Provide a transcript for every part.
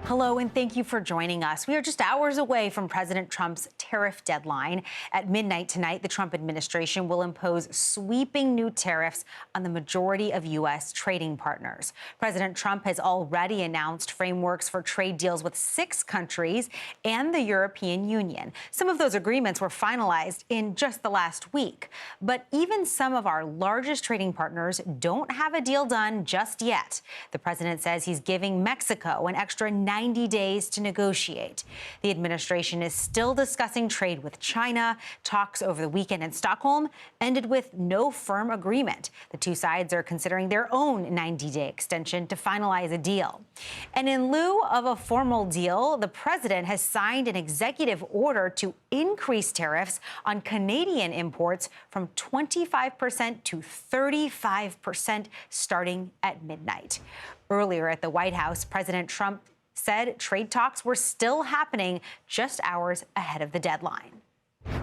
Hello, and thank you for joining us. We are just hours away from President Trump's tariff deadline. At midnight tonight, the Trump administration will impose sweeping new tariffs on the majority of U.S. trading partners. President Trump has already announced frameworks for trade deals with 6 countries and the European Union. Some of those agreements were finalized in just the last week. But even some of our largest trading partners don't have a deal done just yet. The president says he's giving Mexico an extra 90 days to negotiate. The administration is still discussing trade with China. Talks over the weekend in Stockholm ended with no firm agreement. The two sides are considering their own 90-day extension to finalize a deal. And in lieu of a formal deal, the president has signed an executive order to increase tariffs on Canadian imports from 25% to 35% starting at midnight. Earlier at the White House, President Trump said trade talks were still happening just hours ahead of the deadline.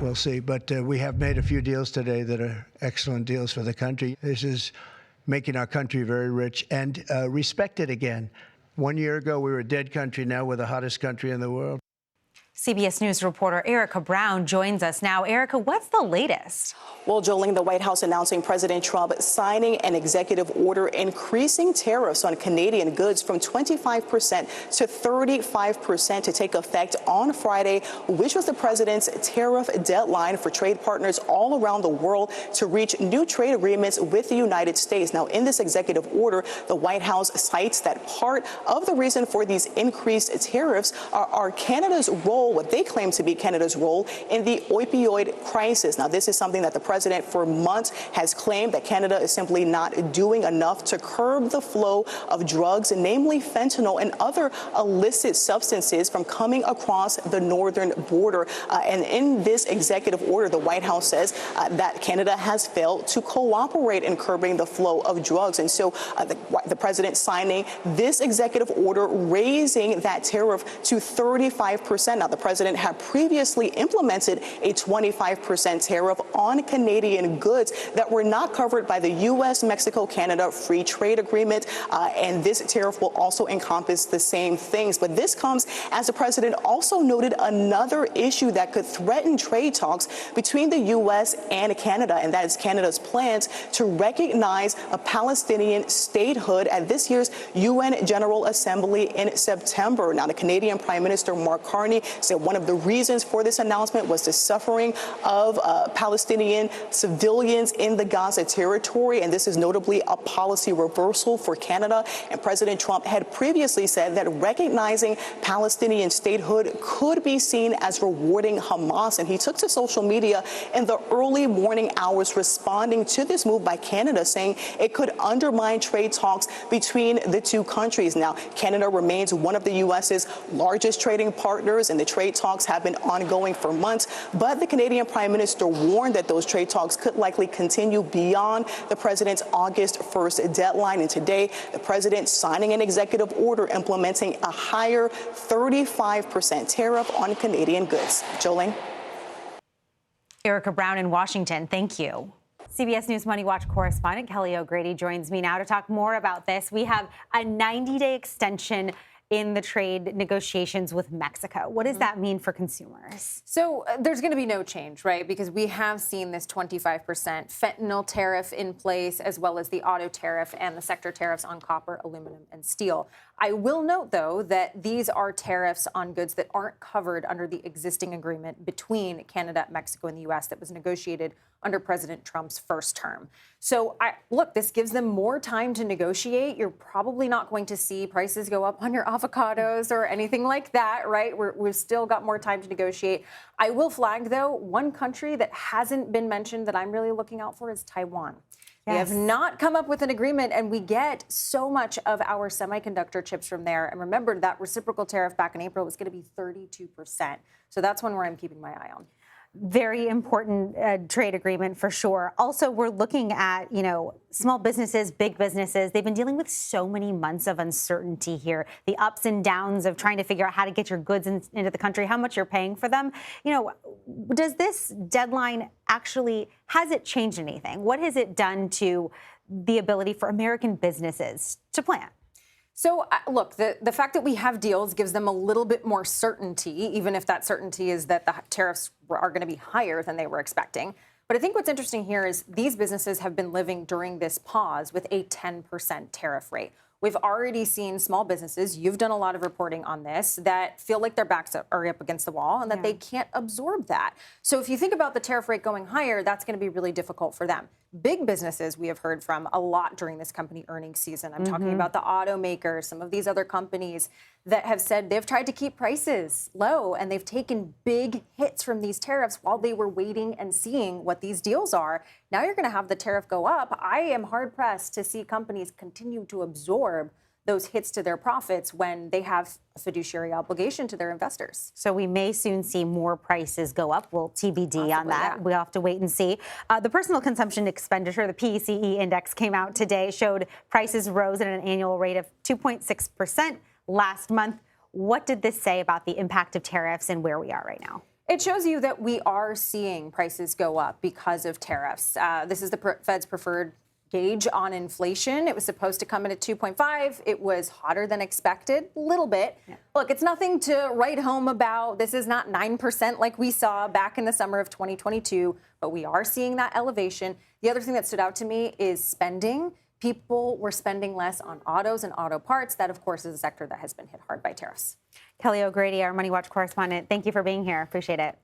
We'll see, but we have made a few deals today that are excellent deals for the country. This is making our country very rich and respected again. 1 year ago, we were a dead country. Now we're the hottest country in the world. CBS News reporter Erica Brown joins us now. Erica, what's the latest? Well, Jolene, the White House announcing President Trump signing an executive order increasing tariffs on Canadian goods from 25% to 35% to take effect on Friday, which was the president's tariff deadline for trade partners all around the world to reach new trade agreements with the United States. Now, in this executive order, the White House cites that part of the reason for these increased tariffs are Canada's role, what they claim to be Canada's role in the opioid crisis. Now, this is something that the president for months has claimed that Canada is simply not doing enough to curb the flow of drugs, namely fentanyl and other illicit substances from coming across the northern border. And in this executive order, the White House says that Canada has failed to cooperate in curbing the flow of drugs. And so the president signing this executive order raising that tariff to 35%. Now, the president had previously implemented a 25% tariff on Canadian goods that were not covered by the U.S.-Mexico-Canada Free Trade Agreement. And this tariff will also encompass the same things. But this comes as the president also noted another issue that could threaten trade talks between the U.S. and Canada, and that is Canada's plans to recognize a Palestinian statehood at this year's UN General Assembly in September. Now, the Canadian Prime Minister Mark Carney said one of the reasons for this announcement was the suffering of Palestinian civilians in the Gaza territory, and this is notably a policy reversal for Canada. And President Trump had previously said that recognizing Palestinian statehood could be seen as rewarding Hamas, and he took to social media in the early morning hours responding to this move by Canada, saying it could undermine trade talks between the two countries. Now, Canada remains one of the U.S.'s largest trading partners, and the trade talks have been ongoing for months, but the Canadian Prime Minister warned that those trade talks could likely continue beyond the president's August 1st deadline. And today, the president signing an executive order implementing a higher 35% tariff on Canadian goods. Jolene? Erica Brown in Washington, thank you. CBS News Money Watch correspondent Kelly O'Grady joins me now to talk more about this. We have a 90-day extension in the trade negotiations with Mexico. What does that mean for consumers? So there's going to be no change, right? Because we have seen this 25% fentanyl tariff in place, as well as the auto tariff and the sector tariffs on copper, aluminum, and steel. I will note, though, that these are tariffs on goods that aren't covered under the existing agreement between Canada, Mexico, and the U.S. that was negotiated under President Trump's first term. So, look, this gives them more time to negotiate. You're probably not going to see prices go up on your avocados or anything like that, right? We've still got more time to negotiate. I will flag, though, one country that hasn't been mentioned that I'm really looking out for is Taiwan. They have not come up with an agreement, and we get so much of our semiconductor chips from there. And remember, that reciprocal tariff back in April was going to be 32%. So that's one where I'm keeping my eye on. Very important trade agreement for sure. Also, we're looking at, small businesses, big businesses. They've been dealing with so many months of uncertainty here, the ups and downs of trying to figure out how to get your goods into the country, how much you're paying for them. Does this deadline has it changed anything? What has it done to the ability for American businesses to plan? So, look, the fact that we have deals gives them a little bit more certainty, even if that certainty is that the tariffs are going to be higher than they were expecting. But I think what's interesting here is these businesses have been living during this pause with a 10% tariff rate. We've already seen small businesses, you've done a lot of reporting on this, that feel like their backs are up against the wall and that they can't absorb that. So if you think about the tariff rate going higher, that's going to be really difficult for them. Big businesses we have heard from a lot during this company earnings season. I'm talking about the automakers, some of these other companies that have said they've tried to keep prices low and they've taken big hits from these tariffs while they were waiting and seeing what these deals are. Now you're going to have the tariff go up. I am hard pressed to see companies continue to absorb those hits to their profits when they have a fiduciary obligation to their investors. So we may soon see more prices go up. We'll TBD Possibly, on that. yeah. We'll have to wait and see. The personal consumption expenditure, the PCE index, came out today, showed prices rose at an annual rate of 2.6% last month. What did this say about the impact of tariffs and where we are right now? It shows you that we are seeing prices go up because of tariffs. This is the Fed's preferred gauge on inflation. It was supposed to come in at 2.5. It was hotter than expected, a little bit. Yeah. Look, it's nothing to write home about. This is not 9% like we saw back in the summer of 2022, but we are seeing that elevation. The other thing that stood out to me is spending. People were spending less on autos and auto parts. That, of course, is a sector that has been hit hard by tariffs. Kelly O'Grady, our Money Watch correspondent, thank you for being here. Appreciate it.